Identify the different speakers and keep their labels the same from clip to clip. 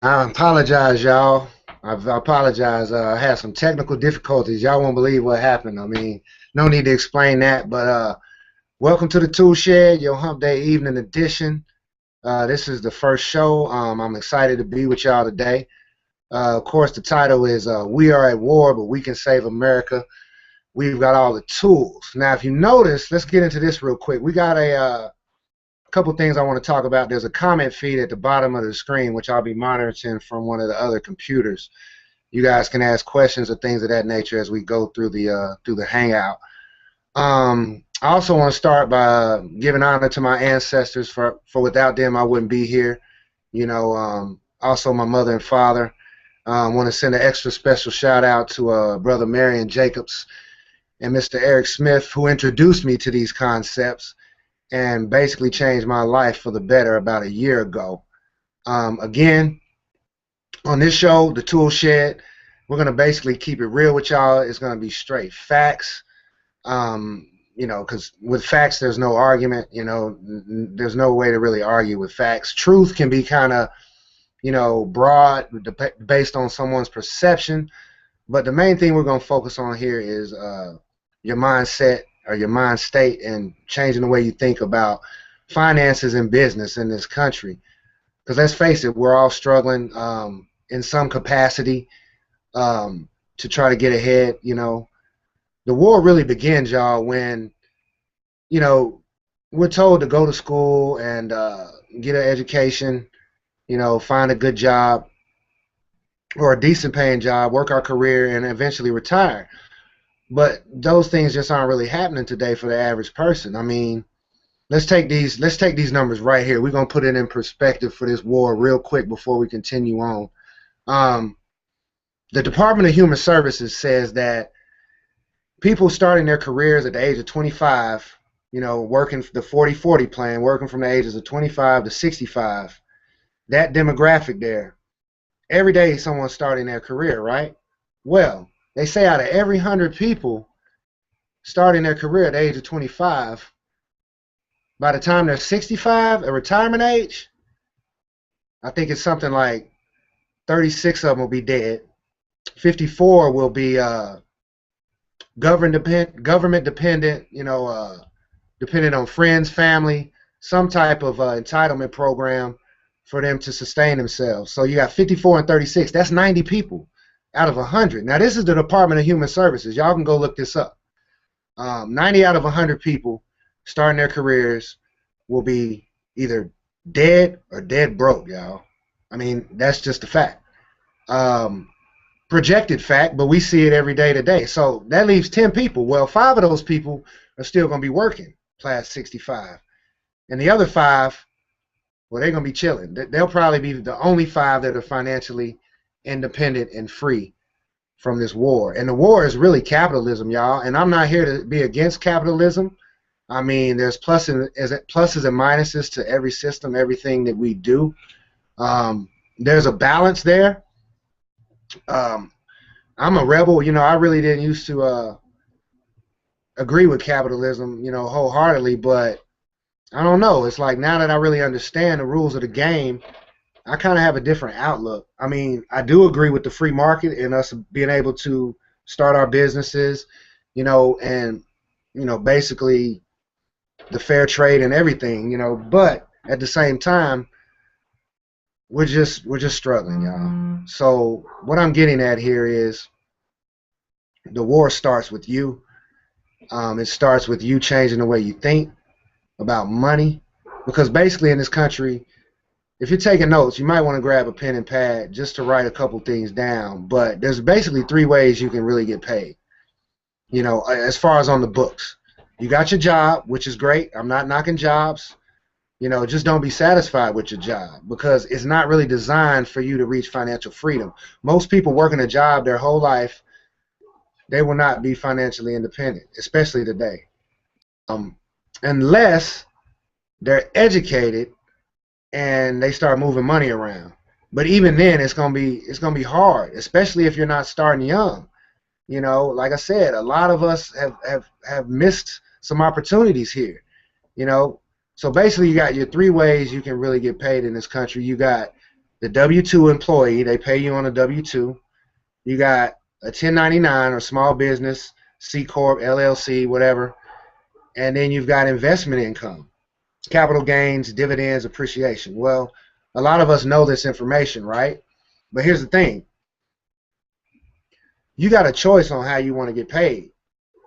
Speaker 1: I apologize, y'all. I apologize. I had some technical difficulties. Y'all won't believe what happened. I mean, no need to explain that. But welcome to the Tool Shed, your Hump Day evening edition. This is the first show. I'm excited to be with y'all today. Of course, the title is "We Are at War, but We Can Save America." We've got all the tools. Now, if you notice, let's get into this real quick. We got a couple things I want to talk about. There's a comment feed at the bottom of the screen, which I'll be monitoring from one of the other computers. You guys can ask questions or things of that nature as we go through the Hangout. I also want to start by giving honor to my ancestors for without them I wouldn't be here. Also my mother and father. I want to send an extra special shout out to Brother Marion Jacobs and Mr. Eric Smith, who introduced me to these concepts and basically changed my life for the better about a year ago. Again, on this show, The Tool Shed, we're going to basically keep it real with y'all. It's going to be straight facts. Because with facts, there's no argument. There's no way to really argue with facts. Truth can be kind of, broad, based on someone's perception. But the main thing we're going to focus on here is your mindset or your mind state and changing the way you think about finances and business in this country. Because let's face it, we're all struggling in some capacity to try to get ahead. The war really begins, y'all, when we're told to go to school and get an education, find a good job or a decent paying job, work our career, and eventually retire. But those things just aren't really happening today for the average person. I mean, let's take these numbers right here. We're gonna put it in perspective for this war real quick before we continue on. Um, the Department of Human Services says that people starting their careers at the age of 25, working the 40-40 plan, working from the ages of 25 to 65, that demographic there, every day someone's starting their career, right? Well, they say out of every 100 people starting their career at the age of 25, by the time they're 65, at retirement age, I think it's something like 36 of them will be dead. 54 will be government dependent, dependent on friends, family, some type of entitlement program for them to sustain themselves. So you got 54 and 36. That's 90 people out of 100. Now, this is the Department of Human Services. Y'all can go look this up. 90 out of 100 people starting their careers will be either dead or dead broke, y'all. I mean, that's just a fact. Projected fact, but we see it every day today. So that leaves 10 people. Well, 5 of those people are still going to be working past 65. And the other 5, well, they're going to be chilling. They'll probably be the only 5 that are financially independent and free from this war. And the war is really capitalism, y'all. And I'm not here to be against capitalism. I mean, there's pluses and minuses to every system, everything that we do. There's a balance there. I'm a rebel. I really didn't used to agree with capitalism, wholeheartedly, but I don't know. It's like now that I really understand the rules of the game, I kind of have a different outlook. I mean, I do agree with the free market and us being able to start our businesses, and basically the fair trade and everything, but at the same time, we're just struggling, y'all. So what I'm getting at here is the war starts with you. It starts with you changing the way you think about money, because basically in this country, if you're taking notes, you might want to grab a pen and pad just to write a couple things down. But there's basically 3 ways you can really get paid. As far as on the books, you got your job, which is great. I'm not knocking jobs. Just don't be satisfied with your job because it's not really designed for you to reach financial freedom. Most people working a job their whole life, they will not be financially independent, especially today, unless they're educated and they start moving money around. But even then, it's gonna be hard, especially if you're not starting young. Like I said, a lot of us have missed some opportunities here. So basically, you got your 3 ways you can really get paid in this country. You got the W-2 employee, they pay you on a W-2. You got a 1099 or small business, C Corp, LLC, whatever. And then you've got investment income, capital gains, dividends, appreciation. Well, a lot of us know this information, right? But here's the thing. You got a choice on how you want to get paid.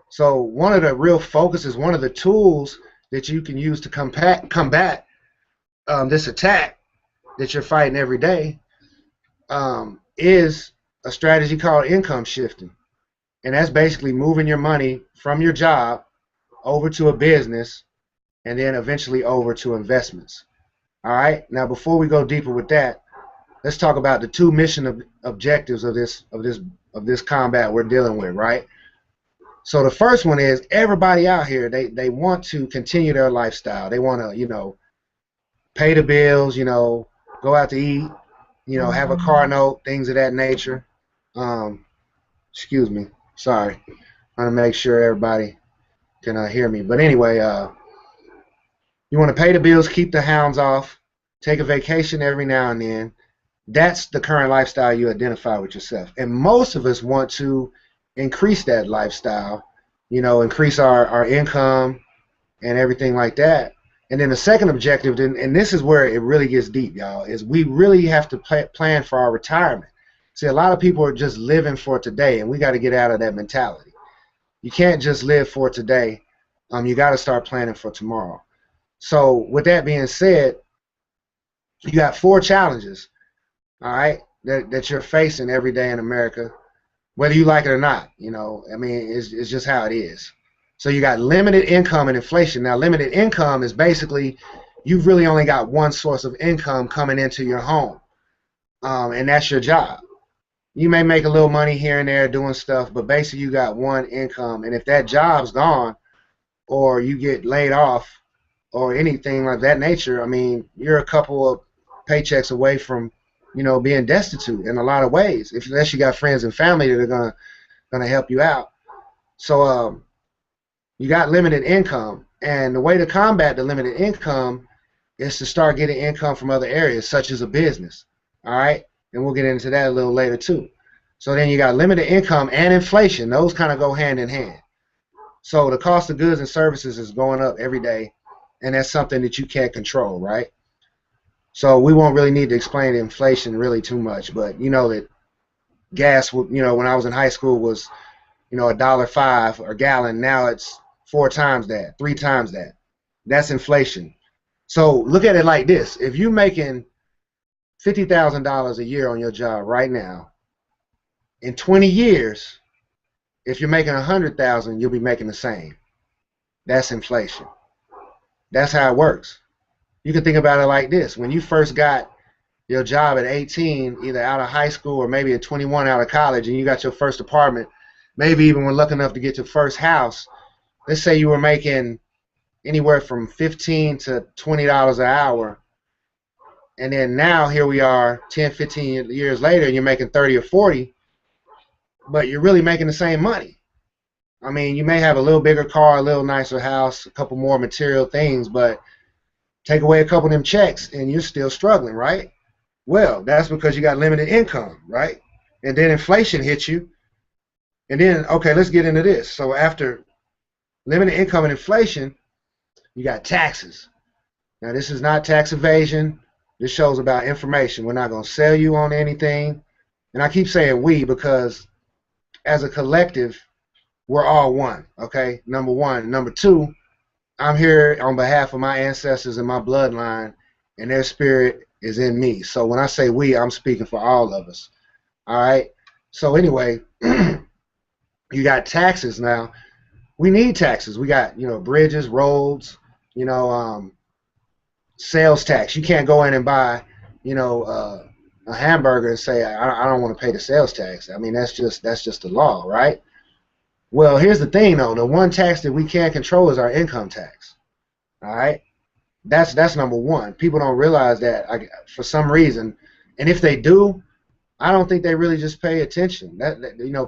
Speaker 1: So one of the real focuses, one of the tools that you can use to combat this attack that you're fighting every day is a strategy called income shifting. And that's basically moving your money from your job over to a business and then eventually over to investments. All right. Now, before we go deeper with that, let's talk about the two mission objectives of this combat we're dealing with, right? So the first one is everybody out here, they want to continue their lifestyle. They want to, pay the bills, go out to eat, have a car note, things of that nature. Excuse me. Sorry. I want to make sure everybody can hear me. But anyway, you want to pay the bills, keep the hounds off, take a vacation every now and then. That's the current lifestyle you identify with yourself. And most of us want to increase that lifestyle, increase our income and everything like that. And then the second objective, and this is where it really gets deep, y'all, is we really have to plan for our retirement. See, a lot of people are just living for today, and we got to get out of that mentality. You can't just live for today. You got to start planning for tomorrow. So with that being said, you got 4 challenges, all right, that you're facing every day in America, whether you like it or not. It's just how it is. So you got limited income and inflation. Now, limited income is basically you've really only got one source of income coming into your home, and that's your job. You may make a little money here and there doing stuff, but basically you got one income. And if that job's gone or you get laid off or anything like that nature, you're a couple of paychecks away from, being destitute in a lot of ways, unless you got friends and family that are gonna help you out. So you got limited income, and the way to combat the limited income is to start getting income from other areas, such as a business. All right, and we'll get into that a little later too. So then you got limited income and inflation; those kind of go hand in hand. So the cost of goods and services is going up every day, and that's something that you can't control, right? So we won't really need to explain inflation really too much, but that gas, when I was in high school was, $1.05 a gallon. Now it's 4 times that, 3 times that. That's inflation. So look at it like this: if you're making $50,000 a year on your job right now, in 20 years, if you're making $100,000, you'll be making the same. That's inflation. That's how it works. You can think about it like this: when you first got your job at 18, either out of high school or maybe at 21 out of college, and you got your first apartment, maybe even were lucky enough to get your first house, let's say you were making anywhere from $15 to $20 an hour, and then now here we are 10, 15 years later, and you're making 30 or 40, but you're really making the same money. You may have a little bigger car, a little nicer house, a couple more material things, but take away a couple of them checks and you're still struggling, right? Well, that's because you got limited income, right? And then inflation hits you. And then, okay, let's get into this. So after limited income and inflation, you got taxes. Now, this is not tax evasion. This show's about information. We're not going to sell you on anything. And I keep saying we because as a collective, we're all one, okay? Number one. Number two, I'm here on behalf of my ancestors and my bloodline, and their spirit is in me. So when I say we, I'm speaking for all of us. All right? So anyway, you got taxes now. We need taxes. We got, bridges, roads, sales tax. You can't go in and buy, a hamburger and say, I don't want to pay the sales tax. That's just the law, right? Well, here's the thing, though. The one tax that we can't control is our income tax. All right? That's number one. People don't realize that for some reason. And if they do, I don't think they really just pay attention.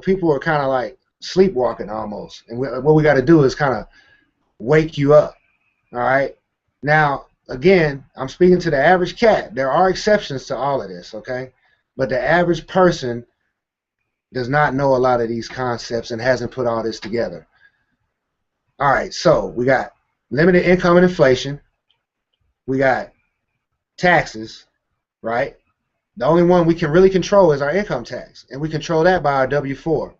Speaker 1: People are kind of like sleepwalking almost. And what we got to do is kind of wake you up. All right? Now, again, I'm speaking to the average cat. There are exceptions to all of this, okay? But the average person does not know a lot of these concepts and hasn't put all this together. All right, so we got limited income and inflation. We got taxes, right? The only one we can really control is our income tax, and we control that by our W-4.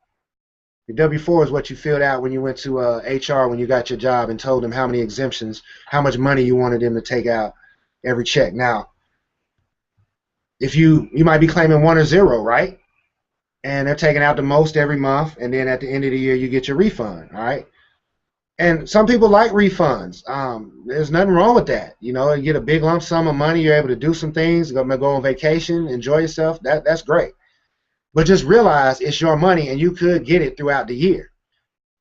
Speaker 1: The W-4 is what you filled out when you went to HR when you got your job and told them how many exemptions, how much money you wanted them to take out every check. Now, if you might be claiming 1 or 0, right? And they're taking out the most every month, and then at the end of the year you get your refund, all right? And some people like refunds. There's nothing wrong with that. You know, you get a big lump sum of money, you're able to do some things, go on vacation, enjoy yourself. That's great. But just realize it's your money and you could get it throughout the year.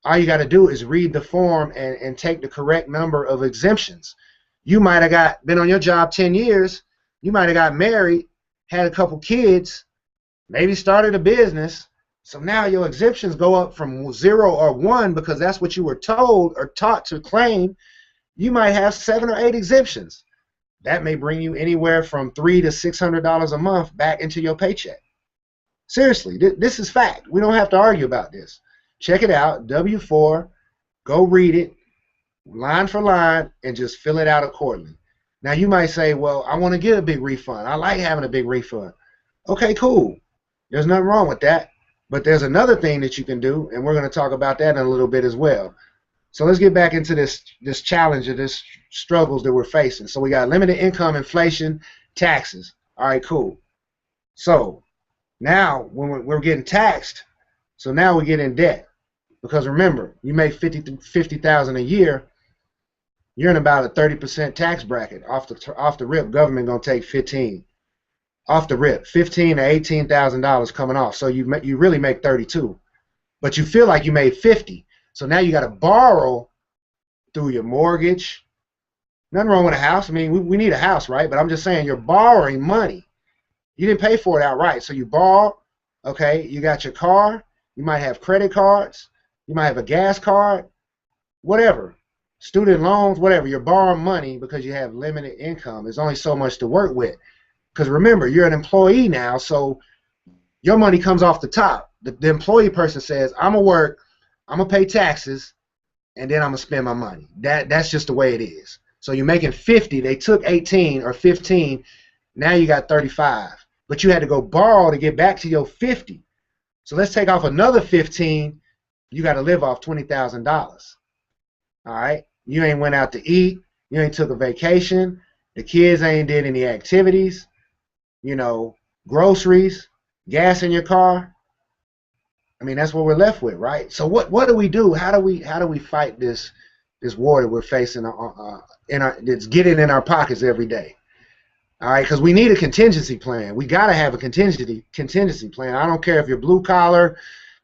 Speaker 1: All you got to do is read the form and take the correct number of exemptions. You might have been on your job 10 years. You might have got married, had a couple kids, maybe started a business. So now your exemptions go up from 0 or 1 because that's what you were told or taught to claim. You might have 7 or 8 exemptions. That may bring you anywhere from $300 to $600 a month back into your paycheck. Seriously, this is fact. We don't have to argue about this. Check it out, W-4, go read it, line for line, and just fill it out accordingly. Now you might say, well, I want to get a big refund. I like having a big refund. Okay, cool. There's nothing wrong with that. But there's another thing that you can do, and we're going to talk about that in a little bit as well. So let's get back into this challenge of this struggles that we're facing. So we got limited income, inflation, taxes. All right, cool. So now when we're getting taxed, so now we get in debt. Because remember, you make $50,000 a year, you're in about a 30% tax bracket. Off the rip, government gonna take 15. Off the rip, $15,000 to $18,000 coming off. So you really make 32, but you feel like you made 50. So now you got to borrow through your mortgage. Nothing wrong with a house. I mean, we need a house, right? But I'm just saying you're borrowing money. You didn't pay for it outright, so you borrow. Okay, you got your car. You might have credit cards. You might have a gas card. Whatever. Student loans, whatever. You're borrowing money because you have limited income. There's only so much to work with. Because remember, you're an employee now, so your money comes off the top. The employee person says, I'm going to work, I'm going to pay taxes, and then I'm going to spend my money. That's just the way it is. So you're making 50, they took 18 or 15, now you got 35. But you had to go borrow to get back to your 50. So let's take off another 15, you got to live off $20,000. All right? You ain't went out to eat, you ain't took a vacation, the kids ain't did any activities. You know, groceries, gas in your car. I mean, that's what we're left with, right? So what do we do? How do we fight this war that we're facing that's getting in our pockets every day? All right, because we need a contingency plan. We got to have a contingency plan. I don't care if you're blue collar,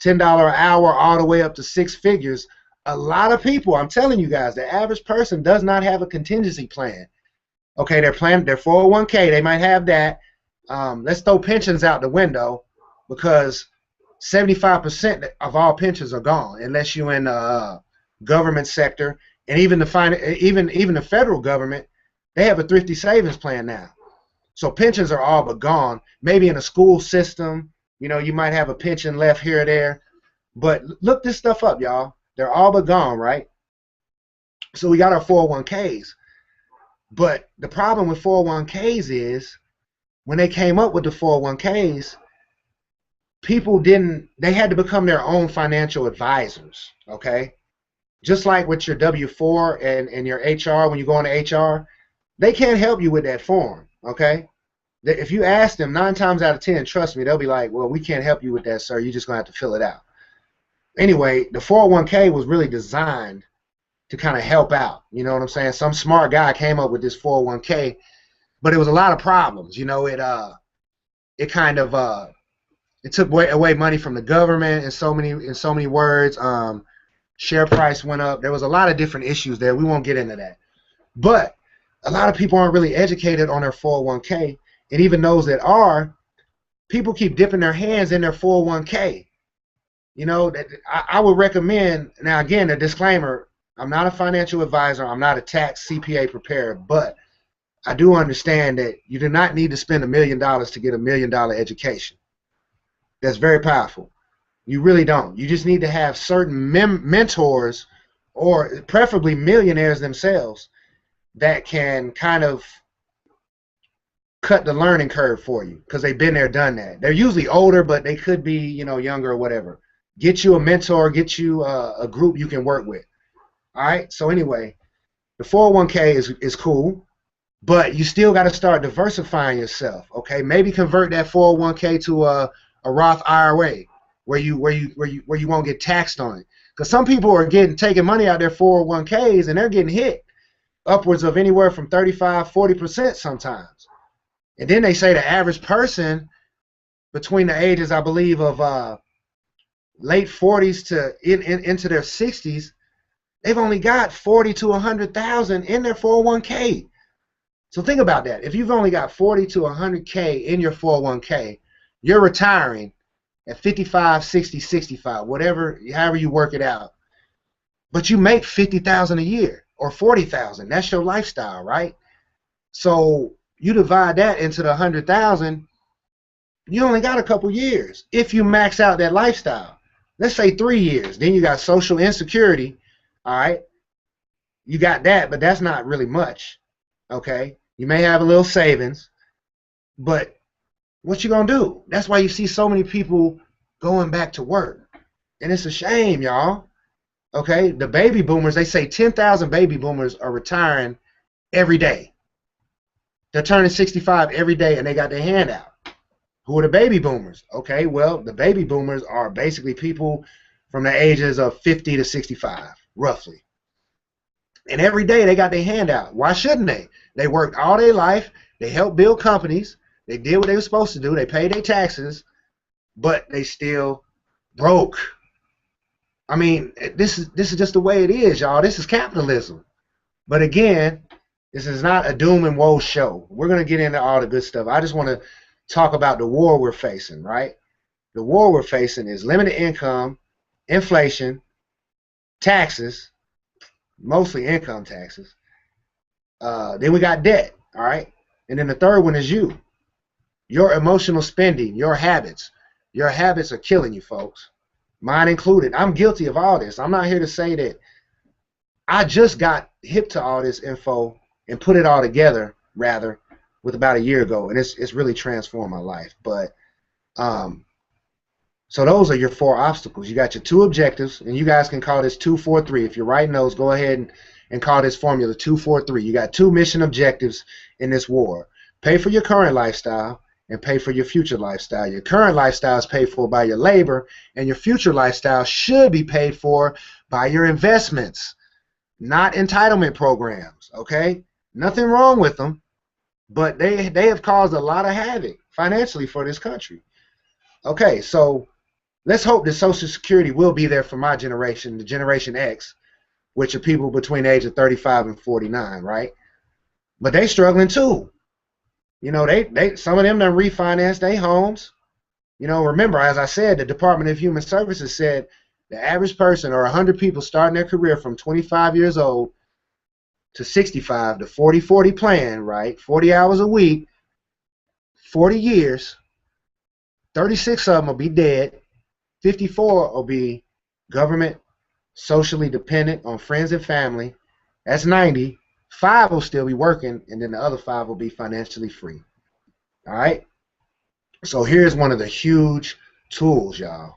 Speaker 1: $10 an hour, all the way up to 6 figures. A lot of people, I'm telling you guys, the average person does not have a contingency plan. Okay, their 401k, they might have that. Let's throw pensions out the window because 75% of all pensions are gone unless you're in the government sector, and even the federal government, they have a thrifty savings plan now. So pensions are all but gone. Maybe in a school system, you know, you might have a pension left here or there, but look this stuff up, y'all. They're all but gone, right? So we got our 401ks, but the problem with 401ks is when they came up with the 401ks, they had to become their own financial advisors, okay? Just like with your W-4 and your HR, when you go into HR, they can't help you with that form, okay? If you ask them, 9 times out of 10, trust me, they'll be like, well, we can't help you with that, sir. You're just going to have to fill it out. Anyway, the 401k was really designed to kind of help out, you know what I'm saying? Some smart guy came up with this 401k, but it was a lot of problems. You know, it took away money from the government in so many words. Share price went up. There was a lot of different issues there. We won't get into that. But a lot of people aren't really educated on their 401k, and even those that are, people keep dipping their hands in their 401k. You know, I would recommend, now again, a disclaimer, I'm not a financial advisor, I'm not a tax CPA preparer, but I do understand that you do not need to spend $1 million to get $1 million education. That's very powerful. You really don't. You just need to have certain mentors, or preferably millionaires themselves, that can kind of cut the learning curve for you because they've been there, done that. They're usually older, but they could be, younger or whatever. Get you a mentor, get you a group you can work with. All right. So anyway, the 401k is cool, but you still got to start diversifying yourself. Okay. Maybe convert that 401k to a Roth IRA where you won't get taxed on it. Because some people are taking money out their 401ks and they're getting hit upwards of anywhere from 35–40% sometimes. And then they say the average person between the ages, I believe, of late 40s to into their 60s, they've only got 40 to 100,000 in their 401k. So think about that. If you've only got 40 to 100k in your 401k, you're retiring at 55, 60, 65, whatever, however you work it out. But you make 50,000 a year or 40,000. That's your lifestyle, right? So you divide that into the 100,000, you only got a couple years if you max out that lifestyle. Let's say 3 years. Then you got social insecurity. All right, you got that, but that's not really much. Okay, you may have a little savings, but what you gonna do? That's why you see so many people going back to work, and it's a shame, y'all. Okay, the baby boomers, they say 10,000 baby boomers are retiring every day. They're turning 65 every day, and they got their hand out. Who are the baby boomers? Okay, well, the baby boomers are basically people from the ages of 50 to 65, roughly. And every day they got their hand out. Why shouldn't they? They worked all their life. They helped build companies. They did what they were supposed to do. They paid their taxes, but they still broke. I mean, this is just the way it is, y'all. This is capitalism. But again, this is not a doom and woe show. We're going to get into all the good stuff. I just want to talk about the war we're facing, right? The war we're facing is limited income, inflation, taxes, mostly income taxes. Then we got debt, all right? And then the third one is you. Your emotional spending, your habits. Your habits are killing you, folks. Mine included. I'm guilty of all this. I'm not here to say that I just got hip to all this info and put it all together, rather, with about a year ago, and it's really transformed my life. But so those are your 4 obstacles. You got your 2 objectives, and you guys can call this 2-4-3. If you're writing those, go ahead and call this formula 2-4-3. You got 2 mission objectives in this war. Pay for your current lifestyle and pay for your future lifestyle. Your current lifestyle is paid for by your labor, and your future lifestyle should be paid for by your investments, not entitlement programs, okay? Nothing wrong with them, but they have caused a lot of havoc financially for this country. Okay, so let's hope that Social Security will be there for my generation, the Generation X, which are people between the age of 35 and 49, right? But they struggling too. You know, they some of them done refinanced their homes. You know, remember, as I said, the Department of Human Services said the average person, or 100 people starting their career from 25 years old to 65, the 40-40 plan, right? 40 hours a week, 40 years, 36 of them will be dead, 54 will be government, socially dependent on friends and family. That's 90. 5 will still be working, and then the other 5 will be financially free. All right? So here's one of the huge tools, y'all.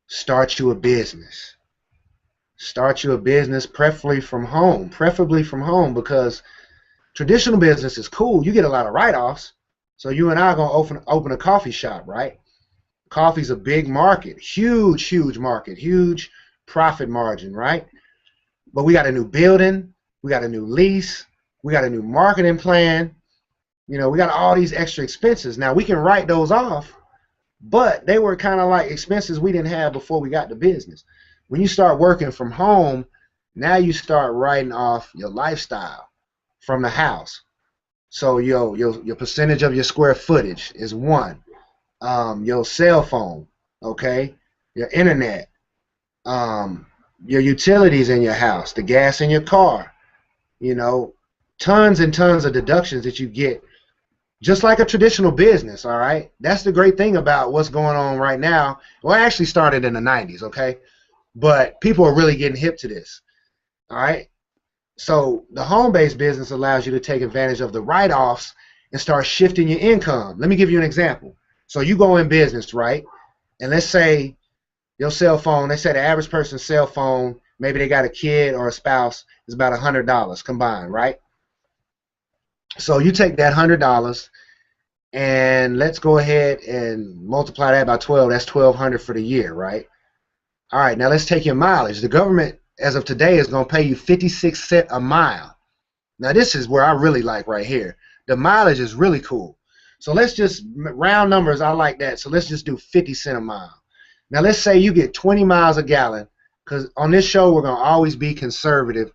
Speaker 1: Start you a business. Start you a business, preferably from home. Preferably from home, because traditional business is cool. You get a lot of write-offs. So you and I are going to open a coffee shop, right? Coffee's a big market. Huge, huge market. Huge profit margin, right? But we got a new building. We got a new lease. We got a new marketing plan. You know, we got all these extra expenses. Now, we can write those off, but they were kind of like expenses we didn't have before we got the business. When you start working from home, now you start writing off your lifestyle from the house. So your percentage of your square footage is 1. Your cell phone, okay? Your internet, your utilities in your house, the gas in your car, you know, tons and tons of deductions that you get, just like a traditional business. All right, that's the great thing about what's going on right now. Well, it actually started in the 90s, okay, but people are really getting hip to this. All right, so the home-based business allows you to take advantage of the write-offs and start shifting your income. Let me give you an example. So you go in business, right? And let's say your cell phone, they say the average person's cell phone, maybe they got a kid or a spouse, is about $100 combined, right? So you take that $100 and let's go ahead and multiply that by 12. That's $1,200 for the year, right? All right, now let's take your mileage. The government, as of today, is going to pay you 56 cents a mile. Now this is where I really like right here. The mileage is really cool. So let's just round numbers. I like that. So let's just do 50 cents a mile. Now let's say you get 20 miles a gallon, because on this show we're going to always be conservative,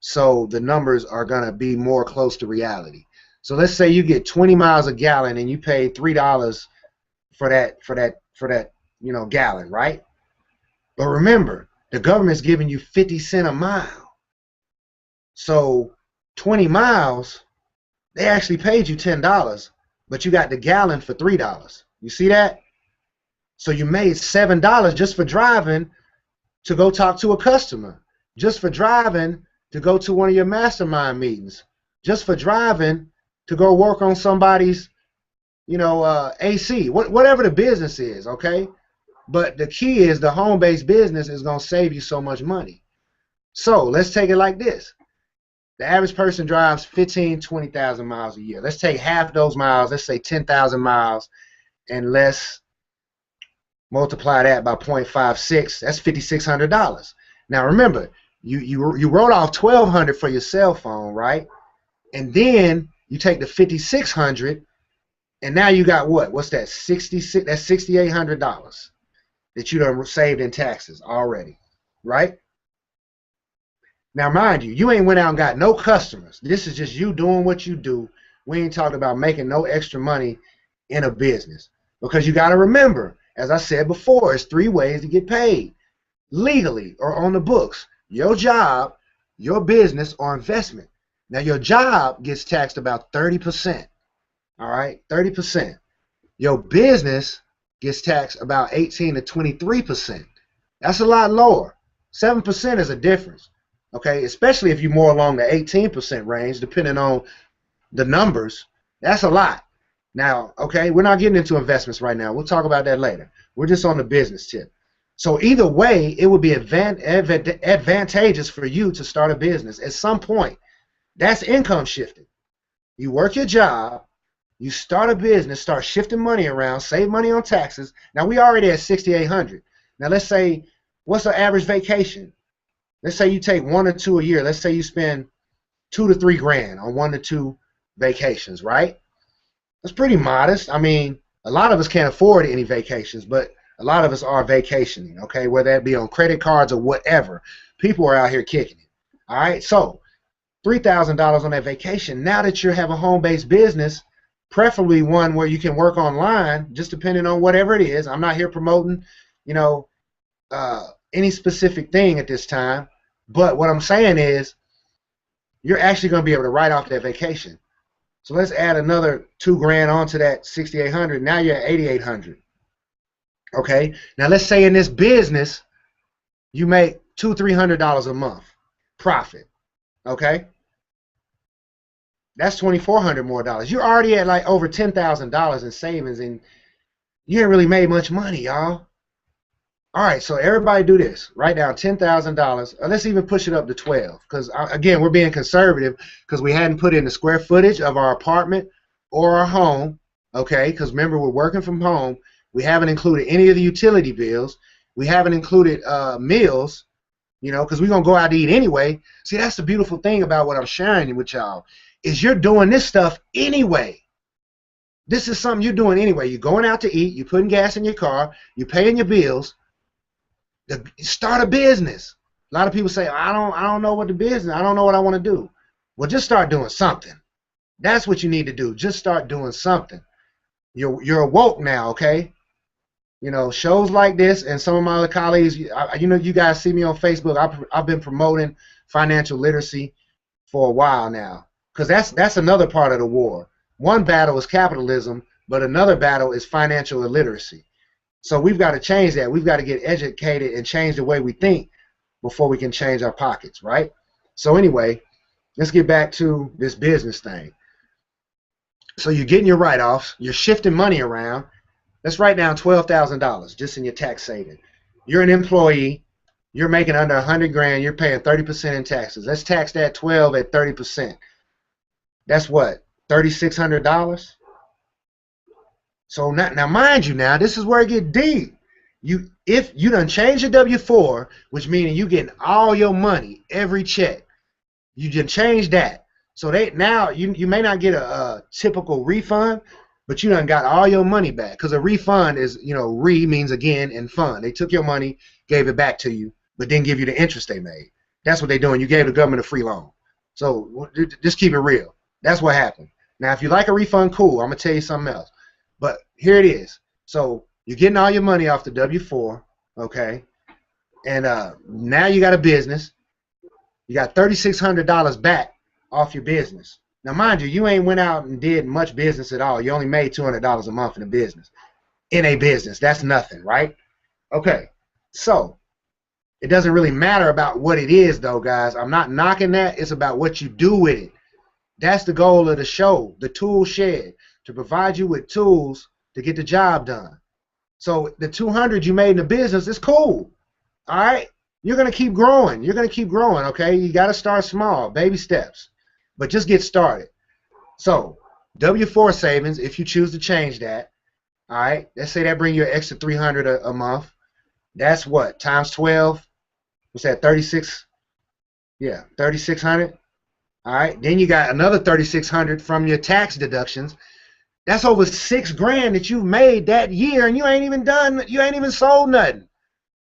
Speaker 1: so the numbers are going to be more close to reality. So let's say you get 20 miles a gallon and you pay $3 for that gallon, right? But remember, the government's giving you 50 cents a mile. So 20 miles, they actually paid you $10, but you got the gallon for $3. You see that? So you made $7 just for driving to go talk to a customer, just for driving to go to one of your mastermind meetings, just for driving to go work on somebody's, AC, whatever the business is, okay? But the key is the home-based business is going to save you so much money. So let's take it like this. The average person drives 15,000, 20,000 miles a year. Let's take half those miles, let's say 10,000 miles, and let's multiply that by 0.56. That's $5,600. Now remember, you wrote off $1,200 for your cell phone, right? And then you take the $5,600, and now you got what? What's that? 66. That's $6,800 that you done saved in taxes already, right? Now mind you, you ain't went out and got no customers. This is just you doing what you do. We ain't talking about making no extra money in a business, because you got to remember, as I said before, it's 3 ways to get paid: legally or on the books, your job, your business, or investment. Now your job gets taxed about 30%. All right, 30%. Your business gets taxed about 18 to 23%. That's a lot lower. 7% is a difference. Okay, especially if you're more along the 18% range, depending on the numbers. That's a lot. Now, okay, we're not getting into investments right now. We'll talk about that later. We're just on the business tip. So either way, it would be advantageous for you to start a business at some point. That's income shifting. You work your job, you start a business, start shifting money around, save money on taxes. Now we already at $6,800. Now let's say, what's the average vacation? Let's say you take 1 or 2 a year. Let's say you spend $2 to $3 grand on 1 to 2 vacations, right? That's pretty modest. I mean, a lot of us can't afford any vacations, but a lot of us are vacationing, okay, whether that be on credit cards or whatever. People are out here kicking it. All right, so $3,000 on that vacation. Now that you have a home-based business, preferably one where you can work online, just depending on whatever it is. I'm not here promoting, any specific thing at this time, but what I'm saying is you're actually going to be able to write off that vacation. So let's add another $2 grand onto that $6,800. Now you're at $8,800. Okay. Now let's say in this business you make $200-300 a month profit. Okay. That's $2,400 more dollars. You're already at like over $10,000 in savings, and you ain't really made much money, y'all. All right, so everybody do this. Write down $10,000. Let's even push it up to 12, because again, we're being conservative because we hadn't put in the square footage of our apartment or our home. Okay, because remember, we're working from home. We haven't included any of the utility bills. We haven't included meals, because we're gonna go out to eat anyway. See, that's the beautiful thing about what I'm sharing with y'all, is you're doing this stuff anyway. This is something you're doing anyway. You're going out to eat. You're putting gas in your car. You're paying your bills. Start a business. A lot of people say, I don't know what the business, I don't know what I want to do. Well, just start doing something. That's what you need to do. Just start doing something. You're awoke now, okay? Shows like this and some of my other colleagues, you guys see me on Facebook. I've been promoting financial literacy for a while now. because that's another part of the war. One battle is capitalism, but another battle is financial illiteracy. So we've got to change that. We've got to get educated and change the way we think before we can change our pockets, right? So anyway, let's get back to this business thing. So you're getting your write-offs, you're shifting money around. Let's write down $12,000 just in your tax saving. You're an employee, you're making under 100 grand, you're paying 30% in taxes. Let's tax that 12 at 30%. That's what, $3,600? So now mind you, now this is where it get deep. If you done change your W-4, which meaning you getting all your money every check, you just change that. So now you may not get a typical refund, but you done got all your money back, because a refund is, re means again and fund. They took your money, gave it back to you, but didn't give you the interest they made. That's what they're doing. You gave the government a free loan. So just keep it real. That's what happened. Now, if you like a refund, cool. I'm gonna tell you something else. But here it is. So you're getting all your money off the W-4, okay? And now you got a business. You got $3,600 back off your business. Now, mind you, you ain't went out and did much business at all. You only made $200 a month in a business. In a business, that's nothing, right? Okay, so it doesn't really matter about what it is, though, guys. I'm not knocking that. It's about what you do with it. That's the goal of the show, the tool shed, to provide you with tools to get the job done. So the 200 you made in the business is cool. All right? You're going to keep growing. You're going to keep growing, okay? You got to start small, baby steps. But just get started. So W-4 savings, if you choose to change that, all right? Let's say that bring you an extra $300 a month. That's what? Times 12? What's that, 36? Yeah, 3,600. All right, then you got another 3,600 from your tax deductions. That's over $6 grand that you've made that year, and you ain't even sold nothing.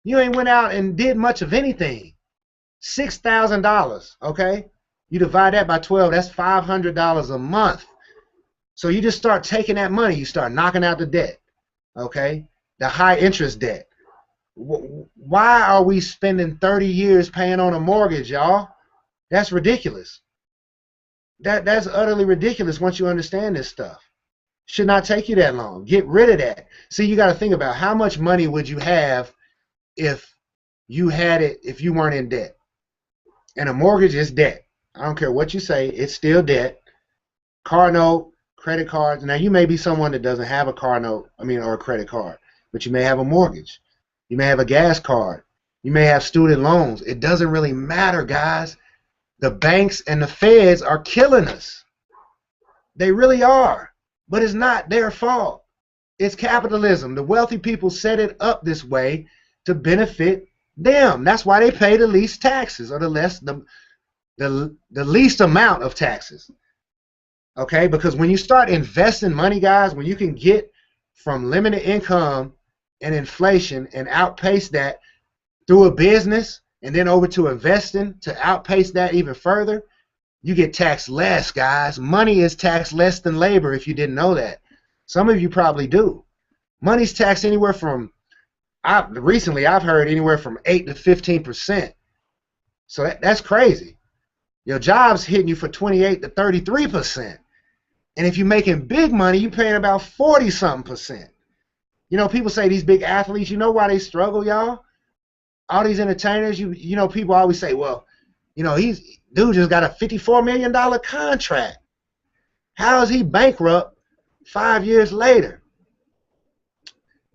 Speaker 1: You ain't went out and did much of anything. $6,000, okay? You divide that by 12, that's $500 a month. So you just start taking that money, you start knocking out the debt, okay? The high interest debt. Why are we spending 30 years paying on a mortgage, y'all? That's ridiculous. That's utterly ridiculous once you understand this stuff. Should not take you that long. Get rid of that. See, you got to think about how much money would you have if you weren't in debt. And a mortgage is debt. I don't care what you say, it's still debt. Car note, credit cards. Now, you may be someone that doesn't have a car note, or a credit card, but you may have a mortgage. You may have a gas card. You may have student loans. It doesn't really matter, guys. The banks and the feds are killing us. They really are. But it's not their fault. It's capitalism. The wealthy people set it up this way to benefit them. That's why they pay the least taxes, or the least amount of taxes. Okay? Because when you start investing money, guys, when you can get from limited income and inflation and outpace that through a business, and then over to investing to outpace that even further, you get taxed less, guys. Money is taxed less than labor, if you didn't know that. Some of you probably do. Money's taxed anywhere from, recently I've heard anywhere from 8 to 15%. So that's crazy. Your job's hitting you for 28 to 33%. And if you're making big money, you're paying about 40-something%. People say these big athletes, you know why they struggle, y'all? All these entertainers, people always say, well, dude just got a $54 million contract. How is he bankrupt 5 years later?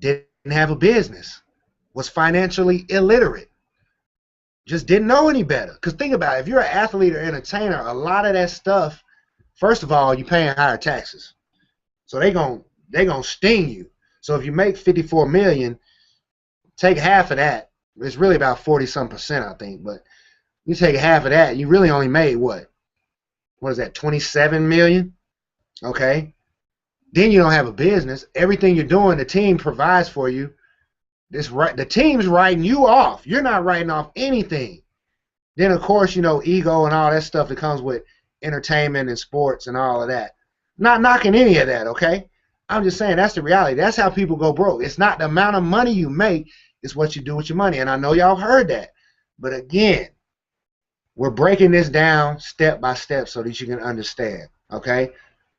Speaker 1: Didn't have a business. Was financially illiterate. Just didn't know any better. Because think about it. If you're an athlete or entertainer, a lot of that stuff, first of all, you're paying higher taxes. So they gonna sting you. So if you make $54 million, take half of that. It's really about 40-some%, I think. But you take half of that, you really only made what? What is that, 27 million? Okay. Then you don't have a business. Everything you're doing, the team provides for you. The team's writing you off. You're not writing off anything. Then, of course, ego and all that stuff that comes with entertainment and sports and all of that. Not knocking any of that, okay? I'm just saying that's the reality. That's how people go broke. It's not the amount of money you make. It's what you do with your money. And I know y'all heard that. But again, we're breaking this down step by step so that you can understand. Okay?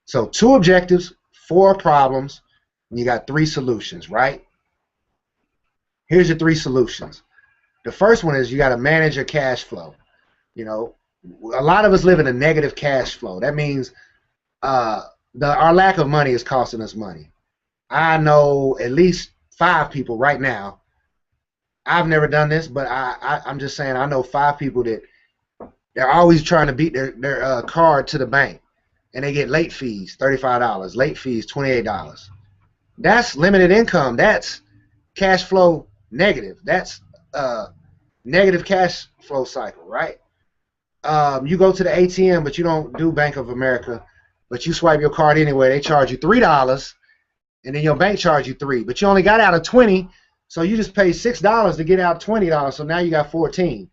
Speaker 1: So 2 objectives, 4 problems, and you got 3 solutions, right? Here's your 3 solutions. The first one is you got to manage your cash flow. You know, a lot of us live in a negative cash flow. That means our lack of money is costing us money. I know at least 5 people right now. I've never done this, but I'm just saying I know 5 people that they're always trying to beat their card to the bank, and they get late fees, $35, late fees, $28. That's limited income. That's cash flow negative. That's negative cash flow cycle, right? You go to the ATM, but you don't do Bank of America, but you swipe your card anyway. They charge you $3, and then your bank charge you $3, but you only got out of $20, so you just paid $6 to get out $20. So now you got $14.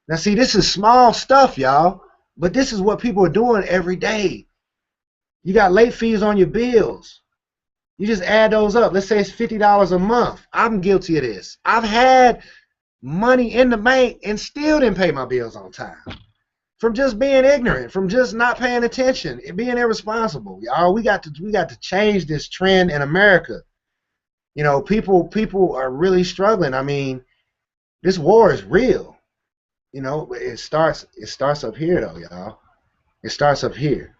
Speaker 1: Now see, this is small stuff, y'all, but this is what people are doing every day. You got late fees on your bills. You just add those up. Let's say it's $50 a month. I'm guilty of this. I've had money in the bank and still didn't pay my bills on time. From just being ignorant, from just not paying attention, and being irresponsible. Y'all, we got to change this trend in America. You know, people are really struggling. I mean, this war is real. You know, it starts up here though, y'all. It starts up here.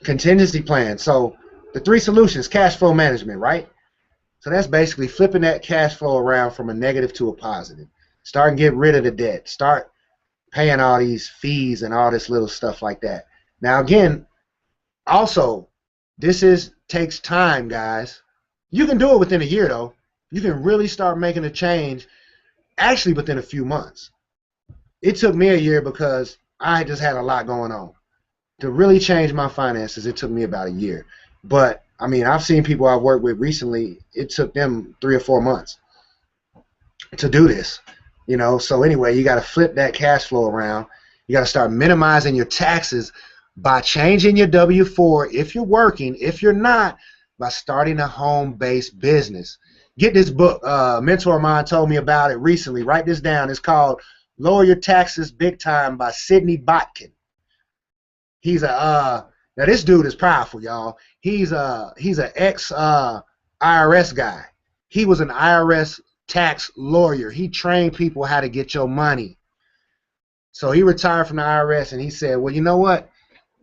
Speaker 1: Contingency plan. So the 3 solutions: cash flow management, right? So that's basically flipping that cash flow around from a negative to a positive. Start and get rid of the debt. Start paying all these fees and all this little stuff like that. Now again, also, this takes time, guys. You can do it within a year though. You can really start making a change actually within a few months. It took me a year because I just had a lot going on. To really change my finances, it took me about a year. But I mean, I've seen people I've worked with recently, it took them 3 or 4 months to do this. You know, so anyway, you got to flip that cash flow around. You got to start minimizing your taxes by changing your W-4 if you're working. If you're not, by starting a home-based business. Get this book. A mentor of mine told me about it recently. Write this down. It's called Lower Your Taxes Big Time by Sidney Botkin. He's now this dude is powerful, y'all. He's an ex IRS guy. He was an IRS tax lawyer. He trained people how to get your money. So he retired from the IRS and he said, well, you know what?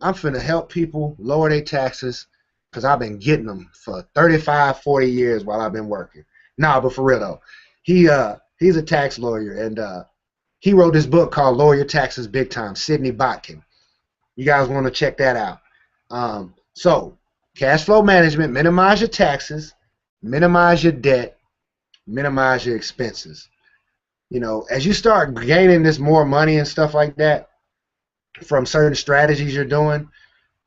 Speaker 1: I'm finna help people lower their taxes because I've been getting them for 35, 40 years while I've been working. Nah, but for real though, he's a tax lawyer, and he wrote this book called Lower Your Taxes Big Time, Sidney Botkin. You guys want to check that out. So cash flow management: minimize your taxes, minimize your debt, minimize your expenses. You know, as you start gaining this more money and stuff like that from certain strategies you're doing,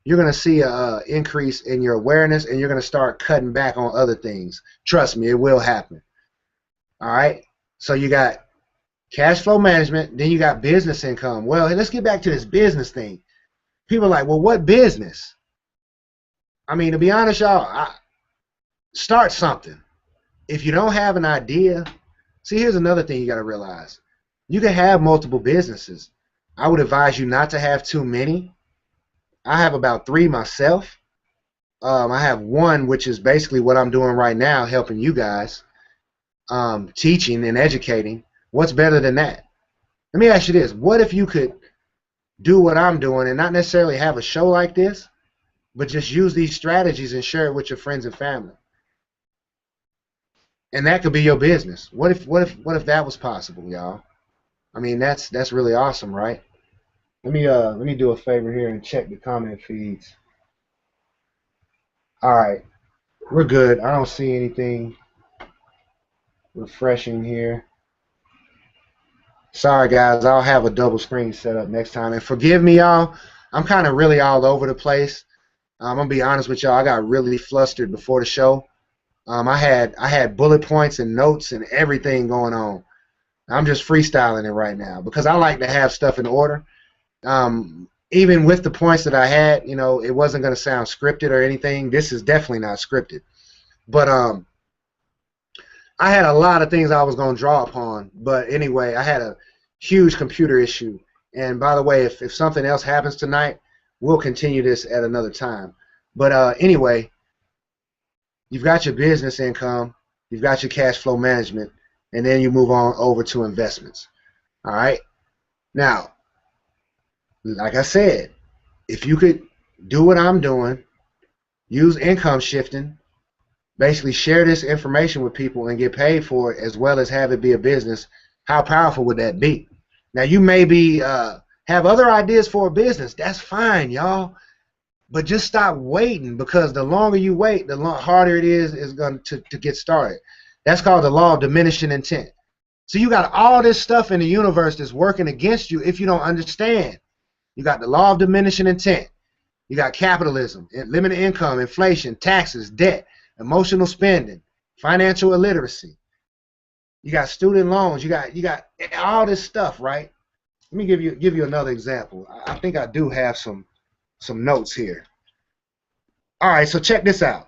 Speaker 1: you're going to see an increase in your awareness, and you're going to start cutting back on other things. Trust me, it will happen. All right? So you got cash flow management, then you got business income. Well, let's get back to this business thing. People are like, well, what business? I mean, to be honest, y'all, start something. If you don't have an idea, see, here's another thing you got to realize. You can have multiple businesses. I would advise you not to have too many. I have about 3 myself. I have one, which is basically what I'm doing right now, helping you guys, teaching and educating. What's better than that? Let me ask you this. What if you could do what I'm doing and not necessarily have a show like this, but just use these strategies and share it with your friends and family? And that could be your business. What if that was possible, y'all? I mean, that's really awesome, right? Let me do a favor here and check the comment feeds. All right, we're good. I don't see anything refreshing here. Sorry, guys. I'll have a double screen set up next time. And forgive me, y'all. I'm kind of really all over the place. I'm gonna be honest with y'all. I got really flustered before the show. I had bullet points and notes and everything going on. I'm just freestyling it right now because I like to have stuff in order. Even with the points that I had, you know, it wasn't going to sound scripted or anything. This is definitely not scripted. But I had a lot of things I was going to draw upon. But anyway, I had a huge computer issue, And by the way, if something else happens tonight, we'll continue this at another time. But anyway, you've got your business income, you've got your cash flow management, and then you move on over to investments. All right? Now, like I said, if you could do what I'm doing, use income shifting, basically share this information with people and get paid for it, as well as have it be a business, how powerful would that be? Now, you may be have other ideas for a business. That's fine, y'all. But just stop waiting, because the longer you wait, the harder it is going to get started. That's called the law of diminishing intent. So you got all this stuff in the universe that's working against you if you don't understand. You got the law of diminishing intent. You got capitalism, limited income, inflation, taxes, debt, emotional spending, financial illiteracy. You got student loans. You got all this stuff, right? Let me give you another example. I think I do have some notes here. All right, so check this out.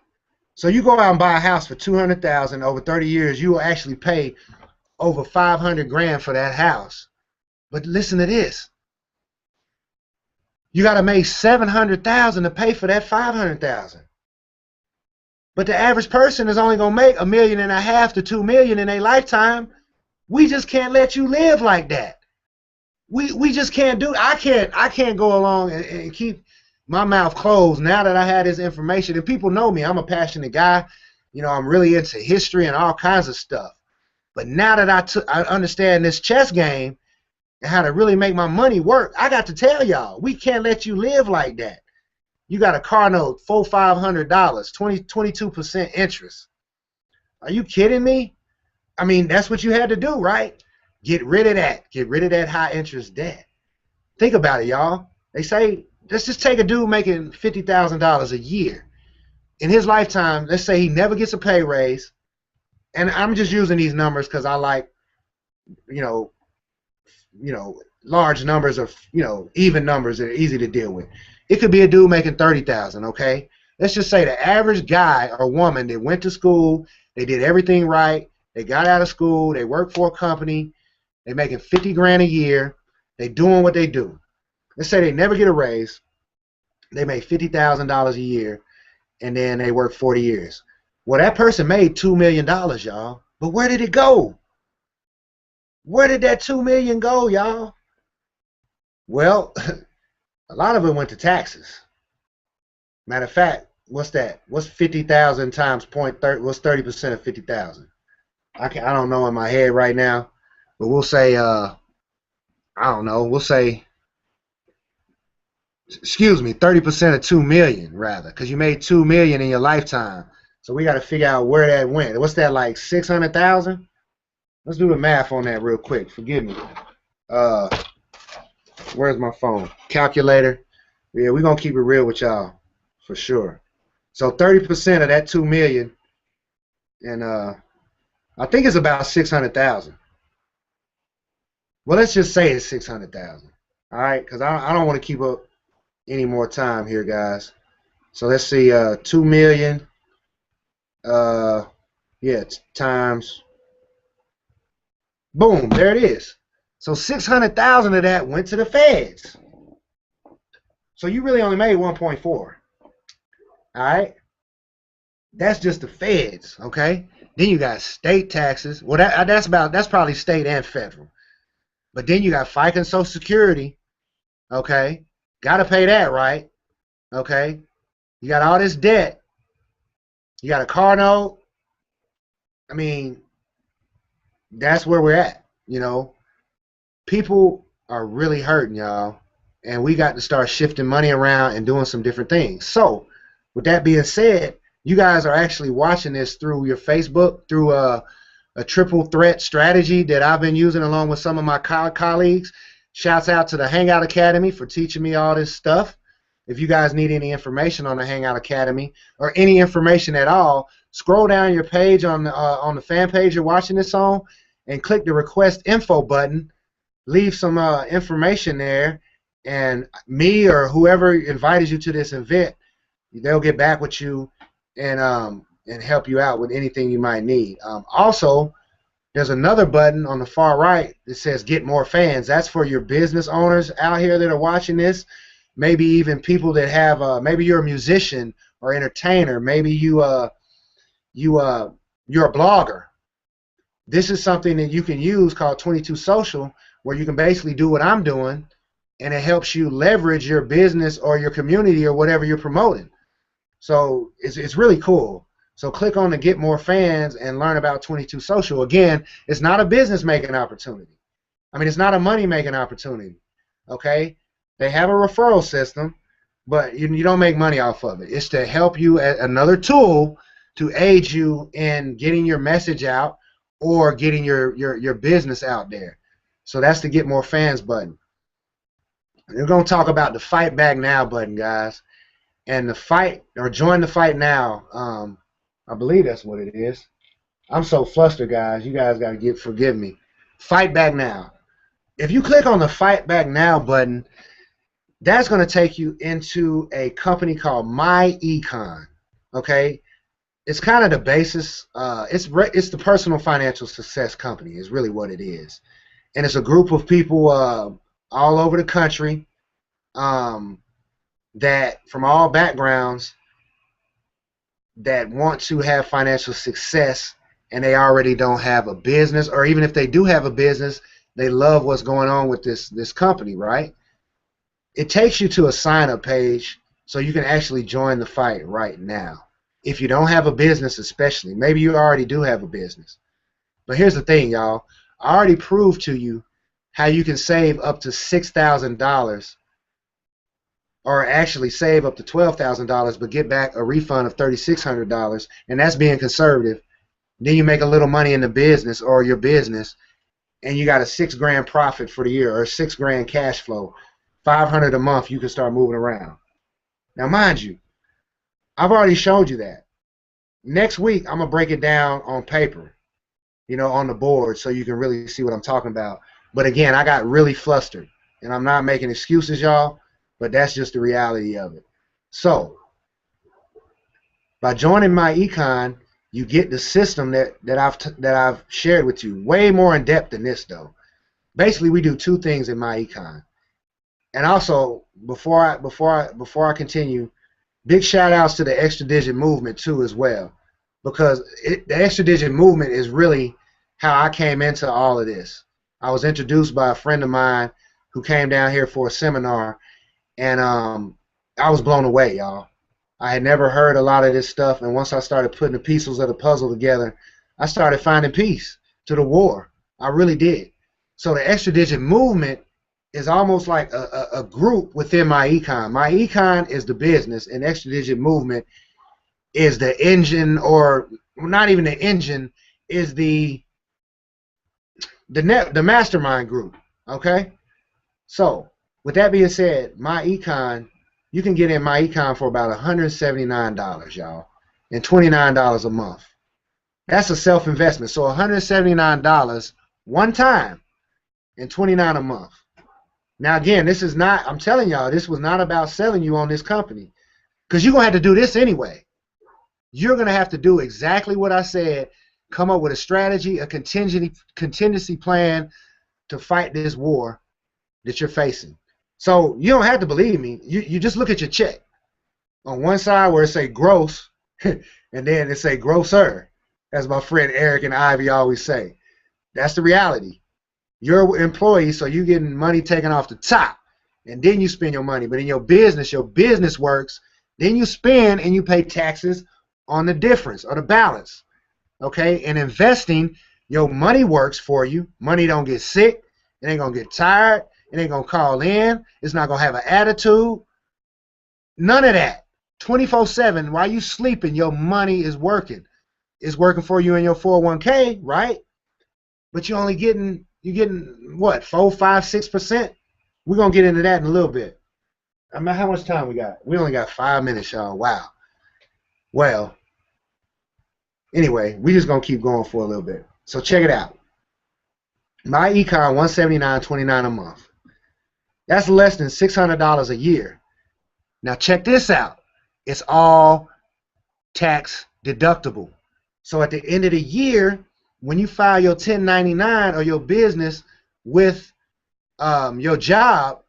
Speaker 1: So you go out and buy a house for $200,000 over 30 years, you will actually pay over 500 grand for that house. But listen to this. You got to make 700,000 to pay for that 500,000. But the average person is only going to make $1.5 million to $2 million in a lifetime. We just can't let you live like that. We just can't do. I can't go along and keep my mouth closed now that I had this information. And people know me. I'm a passionate guy. You know, I'm really into history and all kinds of stuff. But now that I understand this chess game and how to really make my money work, I got to tell y'all, we can't let you live like that. You got a car note, $500, 22% interest. Are you kidding me? I mean, that's what you had to do, right? Get rid of that. Get rid of that high interest debt. Think about it, y'all. They say, let's just take a dude making $50,000 a year. In his lifetime, let's say he never gets a pay raise. And I'm just using these numbers because I like, you know, large numbers of, even numbers that are easy to deal with. It could be a dude making $30,000, okay? Let's just say the average guy or woman that went to school, they did everything right, they got out of school, they work for a company, they're making 50 grand a year, they doing what they do. Let's say they never get a raise, they make $50,000 a year, and then they work 40 years. Well, that person made $2 million, y'all. But where did it go? Where did that $2 million go, y'all? Well, a lot of it went to taxes. Matter of fact, what's that? What's 50,000 times 0.30? What's 30% of 50,000? I don't know in my head right now, but we'll say I don't know. We'll say, excuse me, 30% of 2 million rather, because you made 2 million in your lifetime. So we got to figure out where that went. What's that, like 600,000? Let's do the math on that real quick. Forgive me. Where's my phone? Calculator. Yeah, we're going to keep it real with y'all for sure. So 30% of that 2 million, and I think it's about 600,000. Well, let's just say it's 600,000. All right, because I don't want to keep up any more time here, guys. So let's see, 2 million. Yeah, times. Boom, there it is. So 600,000 of that went to the feds. So you really only made 1.4. All right, that's just the feds. Okay, then you got state taxes. Well, that's probably state and federal. But then you got FICA and Social Security. Okay, got to pay that, right? Okay, you got all this debt. You got a car note. I mean, that's where we're at. People are really hurting, y'all, and we got to start shifting money around and doing some different things. So with that being said, you guys are actually watching this through your Facebook, through a triple threat strategy that I've been using along with some of my colleagues. Shouts out to the Hangout Academy for teaching me all this stuff. If you guys need any information on the Hangout Academy or any information at all, scroll down your page on the fan page you're watching this on and click the request info button. Leave some information there, and me or whoever invited you to this event, they'll get back with you and help you out with anything you might need. Also, There's another button on the far right that says get more fans. That's for your business owners out here that are watching this. Maybe even people that have, maybe you're a musician or entertainer. Maybe you're a blogger. This is something that you can use called 22 Social, where you can basically do what I'm doing, and it helps you leverage your business or your community or whatever you're promoting. So it's really cool. So click on the Get More Fans and learn about 22 Social. Again, it's not a business making opportunity. I mean, it's not a money making opportunity. Okay? They have a referral system, but you don't make money off of it. It's to help you, another tool to aid you in getting your message out or getting your business out there. So that's the Get More Fans button. We're going to talk about the Fight Back Now button, guys. And the fight, or join the fight now, I believe that's what it is. I'm so flustered, guys. You guys got to forgive me. Fight Back Now. If you click on the Fight Back Now button, that's going to take you into a company called MyEcon. Okay? It's kind of the basis. It's the personal financial success company is really what it is. And it's a group of people all over the country that from all backgrounds that want to have financial success, and they already don't have a business, or even if they do have a business, they love what's going on with this company, right? It takes you to a sign-up page so you can actually join the fight right now. If you don't have a business, especially, maybe you already do have a business. But here's the thing, y'all. I already proved to you how you can save up to $6,000, or actually save up to $12,000, but get back a refund of $3,600, and that's being conservative. Then you make a little money in the business or your business, and you got a $6,000 profit for the year, or $6,000 cash flow, $500 a month. You can start moving around. Now, mind you, I've already showed you that. Next week, I'm gonna break it down on paper, on the board, so you can really see what I'm talking about. But again, I got really flustered, and I'm not making excuses, y'all. But that's just the reality of it. So, by joining MyEcon, you get the system that I've shared with you. Way more in depth than this, though. Basically, we do two things in MyEcon. And also, before I continue, big shout outs to the Extra Digit movement too as well, because the Extra Digit movement is really how I came into all of this. I was introduced by a friend of mine who came down here for a seminar. And I was blown away, y'all. I had never heard a lot of this stuff, and once I started putting the pieces of the puzzle together, I started finding peace to the war. I really did. So the Extra Digit movement is almost like a group within MyEcon. MyEcon is the business, and Extra Digit movement is the engine, or not even the engine, is the mastermind group. Okay? So, with that being said, MyEcon, you can get in MyEcon for about $179, y'all, and $29 a month. That's a self-investment. So $179 one time and $29 a month. Now, again, this is not, I'm telling y'all, this was not about selling you on this company, because you're going to have to do this anyway. You're going to have to do exactly what I said, come up with a strategy, a contingency plan to fight this war that you're facing. So you don't have to believe me. You just look at your check. On one side where it say gross, and then it say grosser, as my friend Eric and Ivy always say. That's the reality. You're an employee, so you're getting money taken off the top, and then you spend your money. But in your business works, then you spend and you pay taxes on the difference or the balance. Okay? And investing, your money works for you. Money don't get sick. It ain't going to get tired. It ain't going to call in. It's not going to have an attitude. None of that. 24/7, while you sleeping, your money is working. It's working for you in your 401k, right? But you're getting what, 4, 5, 6%? We're going to get into that in a little bit. I mean, how much time we got? We only got 5 minutes, y'all. Wow. Well, anyway, we just going to keep going for a little bit. So check it out. MyEcon, $179.29 a month. That's less than $600 a year. Now check this out. It's all tax deductible. So at the end of the year, when you file your 1099 or your business with your job,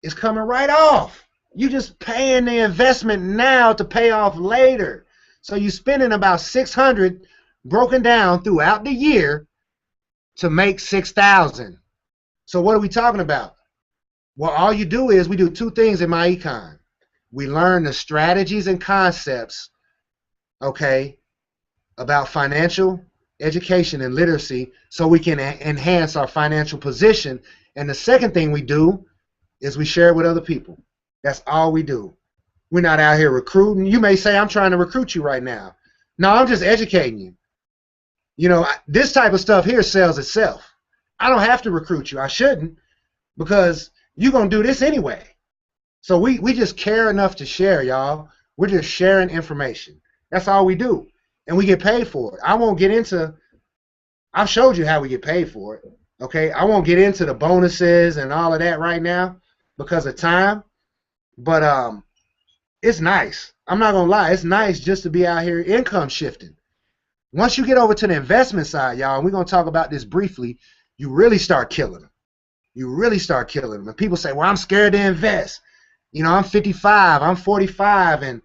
Speaker 1: it's coming right off. You just paying the investment now to pay off later. So you're spending about $600 broken down throughout the year to make $6,000. So what are we talking about? Well, all you do is we do two things in MyEcon. We learn the strategies and concepts, okay, about financial education and literacy so we can enhance our financial position. And the second thing we do is we share it with other people. That's all we do. We're not out here recruiting. You may say, I'm trying to recruit you right now. No, I'm just educating you. You know, this type of stuff here sells itself. I don't have to recruit you. I shouldn't, because you're going to do this anyway. So we just care enough to share, y'all. We're just sharing information. That's all we do. And we get paid for it. I won't get into, I've showed you how we get paid for it. Okay, I won't get into the bonuses and all of that right now because of time. But it's nice. I'm not gonna lie, it's nice just to be out here income shifting. Once you get over to the investment side, y'all, and we're gonna talk about this briefly, you really start killing them. You really start killing them. And people say, well, I'm scared to invest. You know, I'm 55, I'm 45, and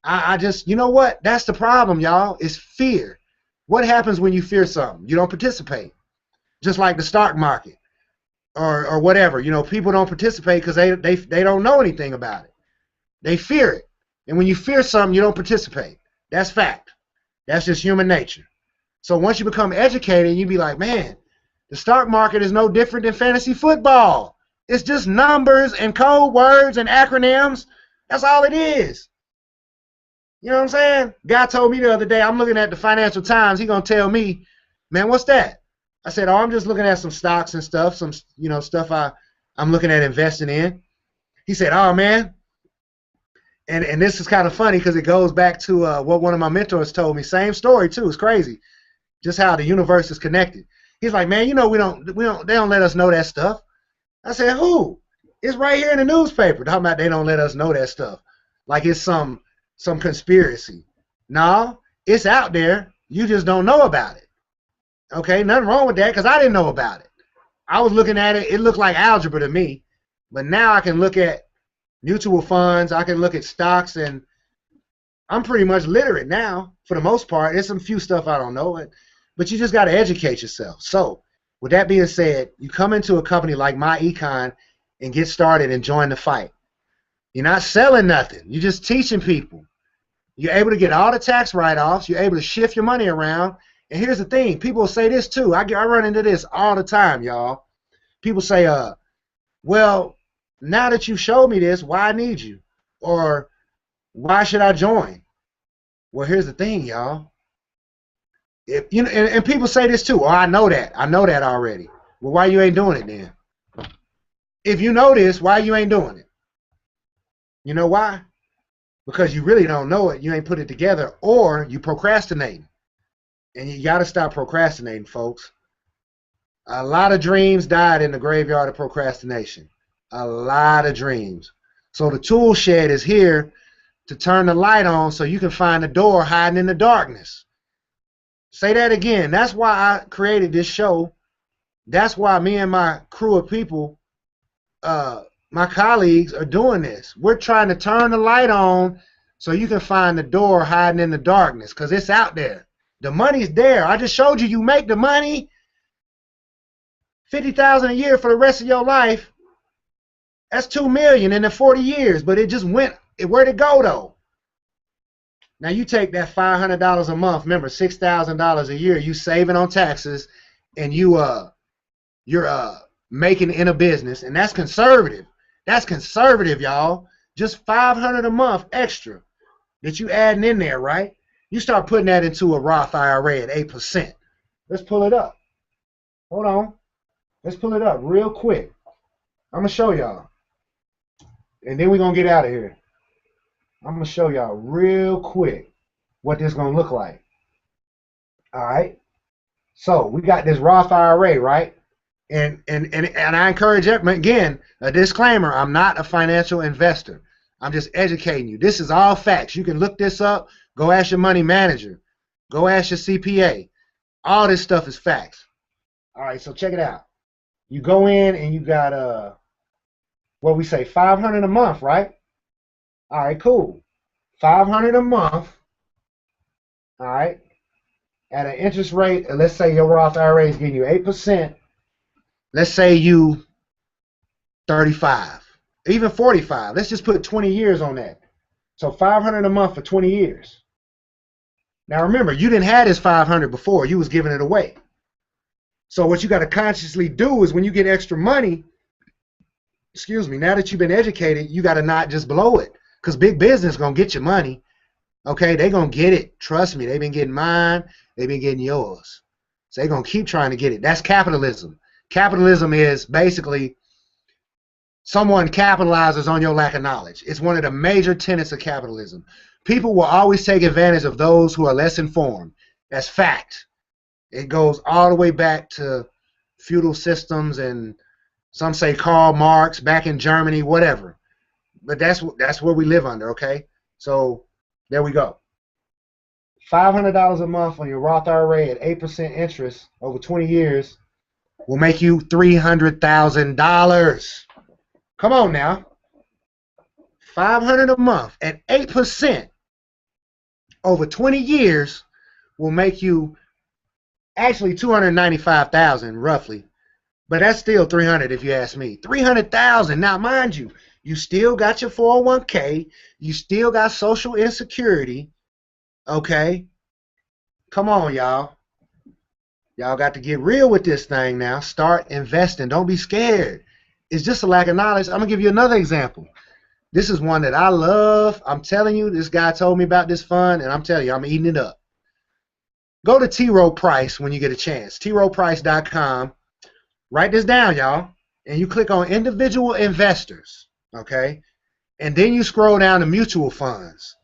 Speaker 1: I just, you know what? That's the problem, y'all. It's fear. What happens when you fear something? You don't participate. Just like the stock market or whatever. You know, people don't participate because they don't know anything about it. They fear it. And when you fear something, you don't participate. That's fact. That's just human nature. So once you become educated, you be like, man, the stock market is no different than fantasy football. It's just numbers and code words and acronyms. That's all it is. You know what I'm saying? Guy told me the other day, I'm looking at the Financial Times. He gonna tell me, man, what's that? I said, oh, I'm just looking at some stocks and stuff, some, you know, stuff I'm looking at investing in. He said, oh, man. And this is kind of funny because it goes back to what one of my mentors told me. Same story too. It's crazy, just how the universe is connected. He's like, man, you know, they don't let us know that stuff. I said, who? It's right here in the newspaper. Talking about they don't let us know that stuff, like it's some conspiracy. No, it's out there. You just don't know about it. Okay, nothing wrong with that because I didn't know about it. I was looking at it. It looked like algebra to me, but now I can look at mutual funds. I can look at stocks, and I'm pretty much literate now for the most part. There's some few stuff I don't know, but you just got to educate yourself. So with that being said, you come into a company like MyEcon and get started and join the fight. You're not selling nothing. You're just teaching people. You're able to get all the tax write-offs. You're able to shift your money around. And here's the thing. People say this too. I run into this all the time, y'all. People say, well, now that you showed me this, why I need you? Or why should I join? Well, here's the thing, y'all. If you know, and people say this too. Oh, I know that. I know that already. Well, why you ain't doing it then? If you know this, why you ain't doing it? You know why? Because you really don't know it. You ain't put it together, or you procrastinating. And you got to stop procrastinating, folks. A lot of dreams died in the graveyard of procrastination. A lot of dreams. So the tool shed is here to turn the light on so you can find the door hiding in the darkness. Say that again. That's why I created this show. That's why me and my crew of people, my colleagues, are doing this. We're trying to turn the light on so you can find the door hiding in the darkness, because it's out there. The money's there. I just showed you make the money. $50,000 a year for the rest of your life. That's $2 million in the 40 years, but it just went. Where'd it go though? Now you take that $500 a month. Remember, $6,000 a year. You saving on taxes, and you're making in a business, and that's conservative. That's conservative, y'all. Just $500 a month extra that you adding in there, right? You start putting that into a Roth IRA at 8%. Let's pull it up. Hold on. Let's pull it up real quick. I'm going to show y'all. And then we're going to get out of here. I'm going to show y'all real quick what this is going to look like. All right. So we got this Roth IRA, right? And I encourage everyone, again, a disclaimer, I'm not a financial investor. I'm just educating you. This is all facts. You can look this up. Go ask your money manager. Go ask your CPA. All this stuff is facts. All right, so check it out. You go in and you got what we say, $500 a month, right? All right, cool. $500 a month. All right, at an interest rate, let's say your Roth IRA is giving you 8%. Let's say you 35, even 45. Let's just put 20 years on that. So $500 a month for 20 years. Now remember, you didn't have this $500 before. You was giving it away. So what you got to consciously do is when you get extra money, excuse me, now that you've been educated, you got to not just blow it, because big business going to get your money. Okay, they're going to get it. Trust me, they've been getting mine. They've been getting yours. So they're going to keep trying to get it. That's capitalism. Capitalism is basically someone capitalizes on your lack of knowledge. It's one of the major tenets of capitalism. People will always take advantage of those who are less informed. That's fact. It goes all the way back to feudal systems, and some say Karl Marx back in Germany, whatever. But that's where we live under, okay? So there we go. $500 a month on your Roth IRA at 8% interest over 20 years will make you $300,000. Come on now. $500 a month at 8% over 20 years will make you actually $295,000 roughly, but that's still $300 if you ask me. $300,000. Now, mind you, you still got your 401k, you still got social insecurity. Okay, come on, y'all. Y'all got to get real with this thing now. Start investing. Don't be scared. It's just a lack of knowledge. I'm gonna give you another example. This is one that I love. I'm telling you, this guy told me about this fund, and I'm telling you, I'm eating it up. Go to T. Rowe Price when you get a chance. TRowePrice.com. Write this down, y'all. And you click on individual investors. Okay? And then you scroll down to mutual funds.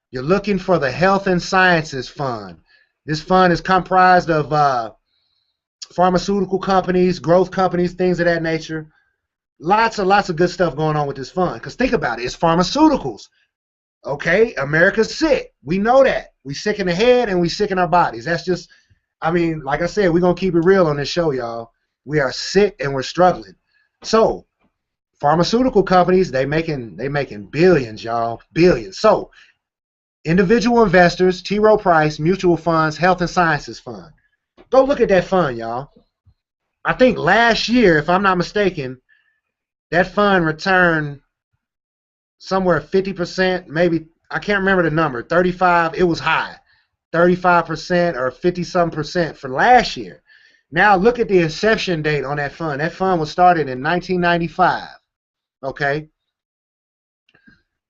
Speaker 1: You're looking for the Health and Sciences Fund. This fund is comprised of pharmaceutical companies, growth companies, things of that nature. Lots of good stuff going on with this fund. Because think about it. It's pharmaceuticals. Okay, America's sick. We know that. We sick in the head and we sick in our bodies. That's just, I mean, like I said, we're going to keep it real on this show, y'all. We are sick and we're struggling. So, pharmaceutical companies, they making billions, y'all. Billions. So, individual investors, T. Rowe Price, mutual funds, Health and Sciences Fund. Go look at that fund, y'all. I think last year, if I'm not mistaken, that fund returned somewhere 50%, maybe, I can't remember the number, 35, it was high, 35% or 50-some% for last year. Now look at the inception date on that fund. That fund was started in 1995, okay?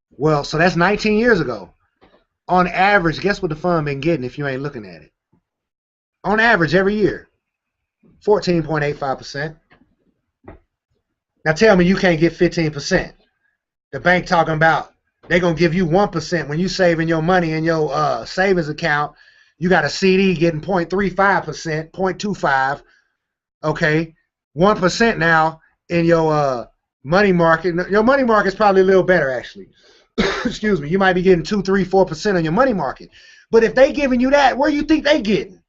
Speaker 1: Well, so that's 19 years ago. On average, guess what the fund been getting if you ain't looking at it? On average, every year, 14.85%. Now tell me you can't get 15%. The bank talking about they're going to give you 1% when you saving your money in your savings account. You got a CD getting 0.35%, 0.25, okay? 1% now in your money market. Your money market is probably a little better, actually. Excuse me. You might be getting 2, 3, 4% on your money market. But if they giving you that, where you think they getting?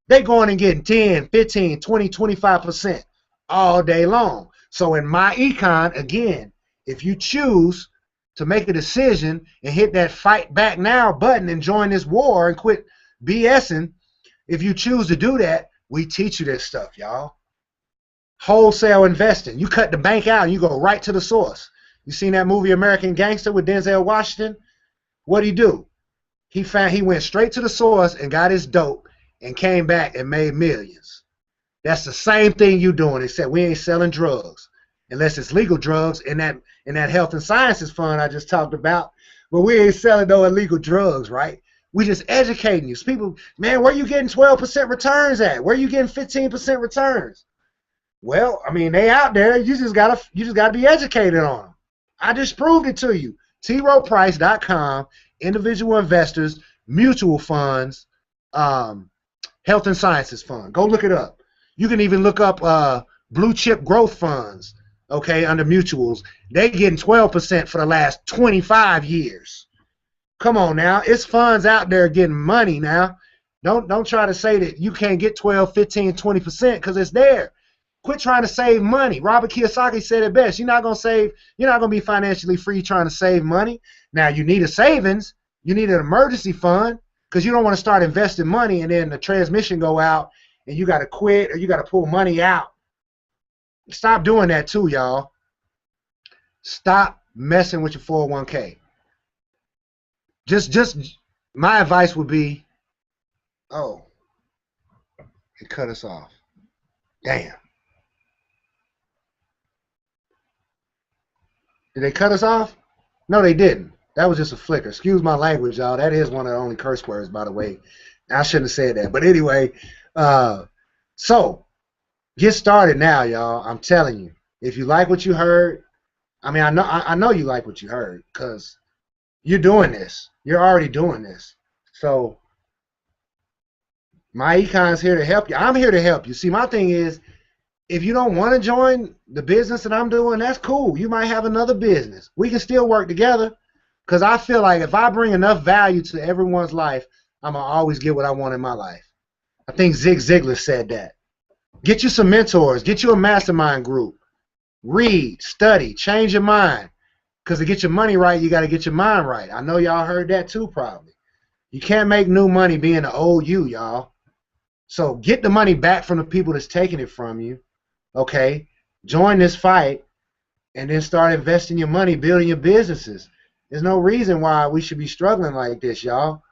Speaker 1: They going and getting 10, 15, 20, 25% all day long. So in my econ, again, if you choose to make a decision and hit that fight back now button and join this war and quit BSing, if you choose to do that, we teach you this stuff, y'all. Wholesale investing. You cut the bank out and you go right to the source. You seen that movie American Gangster with Denzel Washington? What'd he do? He went straight to the source and got his dope and came back and made millions. That's the same thing you doing, except we ain't selling drugs. Unless it's legal drugs in that Health and Sciences Fund I just talked about. But we ain't selling no illegal drugs, right? We just educating you. So people, man, where you getting 12% returns at? Where you getting 15% returns? Well, I mean, they out there. You just gotta be educated on them. I just proved it to you. TRowePrice.com, individual investors, mutual funds, Health and Sciences Fund. Go look it up. You can even look up blue chip growth funds. Okay, under mutuals, they getting 12% for the last 25 years. Come on now, it's funds out there getting money now. Don't try to say that you can't get 12, 15, 20% because it's there. Quit trying to save money. Robert Kiyosaki said it best. You're not gonna be financially free trying to save money. Now you need a savings, you need an emergency fund, because you don't want to start investing money and then the transmission go out and you gotta quit or you gotta pull money out. Stop doing that too, y'all. Stop messing with your 401k. Just my advice would be, oh, it cut us off. Damn. Did they cut us off? No, they didn't. That was just a flicker. Excuse my language, y'all. That is one of the only curse words, by the way. I shouldn't have said that. But anyway, so get started now, y'all. I'm telling you. If you like what you heard, I mean, I know you like what you heard because you're doing this. You're already doing this. So my econ's here to help you. I'm here to help you. See, my thing is, if you don't want to join the business that I'm doing, that's cool. You might have another business. We can still work together because I feel like if I bring enough value to everyone's life, I'm going to always get what I want in my life. I think Zig Ziglar said that. Get you some mentors. Get you a mastermind group. Read, study, change your mind. Because to get your money right, you got to get your mind right. I know y'all heard that too probably. You can't make new money being the old you, y'all. So get the money back from the people that's taking it from you. Okay, join this fight and then start investing your money, building your businesses. There's no reason why we should be struggling like this, y'all.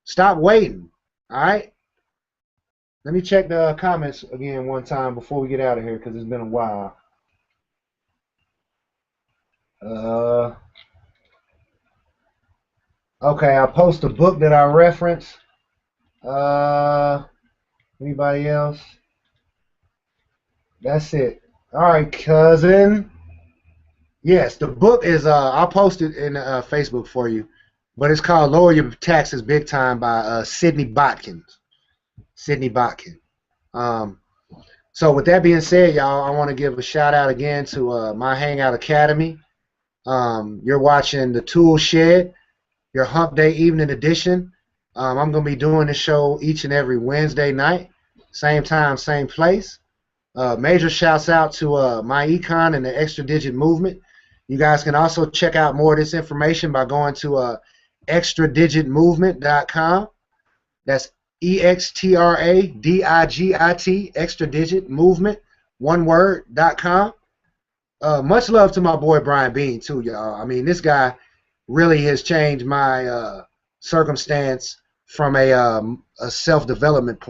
Speaker 1: Stop waiting, all right? Let me check the comments again one time before we get out of here because it's been a while. Okay, I post a book that I reference. Anybody else? That's it. All right, cousin. Yes, the book is, I'll post it in Facebook for you, but it's called Lower Your Taxes Big Time by Sidney Botkin. Sidney Botkin. So with that being said, y'all, I want to give a shout out again to my Hangout Academy. You're watching the Tool Shed, your Hump Day Evening Edition. I'm going to be doing this show each and every Wednesday night, same time, same place. Major shouts out to my econ and the Extra Digit Movement. You guys can also check out more of this information by going to extradigitmovement.com. That's EXTRADIGIT, Extra Digit Movement, one word.com. Much love to my boy Brian Bean too, y'all. I mean, this guy really has changed my circumstance from a self-development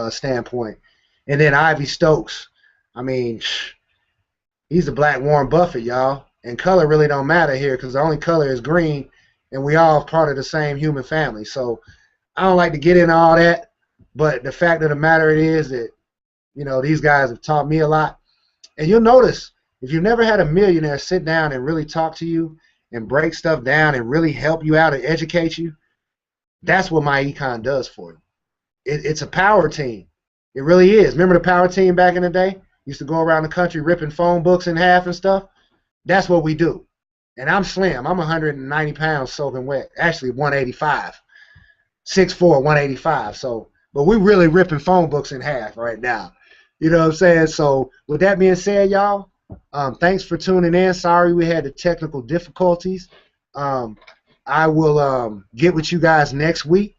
Speaker 1: standpoint. And then Ivy Stokes. I mean, he's a black Warren Buffett, y'all. And color really don't matter here because the only color is green, and we all part of the same human family. So I don't like to get into all that, but the fact of the matter is that, you know, these guys have taught me a lot. And you'll notice, if you've never had a millionaire sit down and really talk to you and break stuff down and really help you out and educate you, that's what my econ does for you. It's a power team. It really is. Remember the power team back in the day? Used to go around the country ripping phone books in half and stuff. That's what we do. And I'm slim. I'm 190 pounds soaking wet. Actually, 185. 6'4", 185. So, but we really ripping phone books in half right now. You know what I'm saying? So, with that being said, y'all, thanks for tuning in. Sorry we had the technical difficulties. I will get with you guys next week.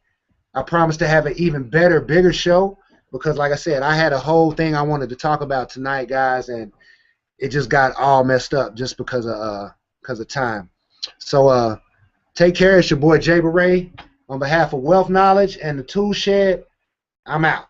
Speaker 1: I promise to have an even better, bigger show. Because, like I said, I had a whole thing I wanted to talk about tonight, guys, and it just got all messed up just because of time. So, take care. It's your boy Jay Beret. On behalf of Wealth Knowledge and the Tool Shed, I'm out.